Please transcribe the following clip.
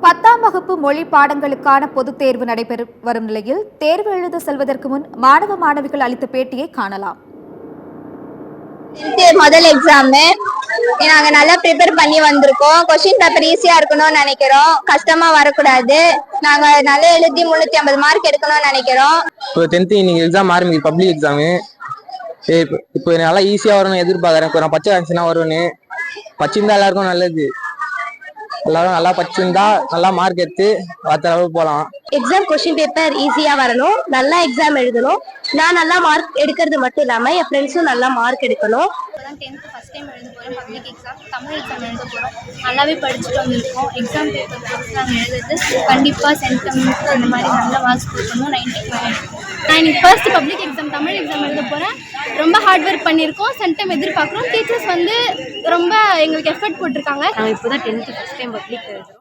10ஆம் வகுப்பு மொழி பாடங்களுக்கான பொதுத் தேர்வு நடைபெற வரும் நிலையில் தேர்வு எழுத செல்வதற்கு முன் மாணவ மாணவிகள் அளித்த பேட்டியை காணலாம். முதல் எக்ஸாம் நாங்க நல்லா ப்ரிப்பேர் பண்ணி வந்திருக்கோம். கொஸ்டின் பேப்பர் ஈஸியா இருக்கணும்னு நினைக்கிறோம். கஷ்டமா வரக்கூடாது. நாங்க நல்லா எழுதி 350 மார்க் எடுக்கணும்னு நினைக்கிறோம். இப்போ 10th இன்னைக்கு எக்ஸாம் ஆரம்பிக்குது, பப்ளிக் எக்ஸாமு. இப்போ நல்லா ஈஸியா வரும்னு எதிர்பார்க்குறேன். இப்போ நான் பச்சை ஆன்சர்னா வரும்னு பச்சிருந்தா எல்லாருக்கும் நல்லது. எல்லாரும் நல்லா படிச்சிருந்தா நல்லா மார்க் எடுத்து அடுத்த அளவுக்கு போகலாம். எக்ஸாம் கொஸ்டின் பேப்பர் ஈஸியா வரணும். நல்லா எக்ஸாம் எழுதணும். நான் நல்லா மார்க் எடுக்கிறது மட்டும் இல்லாம என் ஃப்ரெண்ட்ஸும் நல்லா மார்க் எடுக்கணும். 10th ஃபர்ஸ்ட் டைம் எழுத போகிறோம். பப்ளிக் எக்ஸாம், தமிழ் எக்ஸாம் எழுத போகிறோம். நல்லாவே படிச்சுட்டு வந்திருக்கோம். எக்ஸாம் பேப்பர் வச்சு நாங்கள் எழுதுறது கண்டிப்பாக சென்டம் அந்த மாதிரி நல்ல மார்க்ஸ் கொடுக்கணும். 90 நான் இன்னைக்கு first public exam Tamil exam எழுத போகிறேன். ரொம்ப ஹார்ட் ஒர்க் பண்ணியிருக்கோம். சென்டம் எதிர்பார்க்குறோம். டீச்சர்ஸ் ரொம்ப எங்களுக்கு எஃபர்ட் போட்டிருக்காங்க. நாங்கள் இப்போ தான் 10th ஃபர்ஸ்ட் டைம் பப்ளிக் எழுதுறோம்.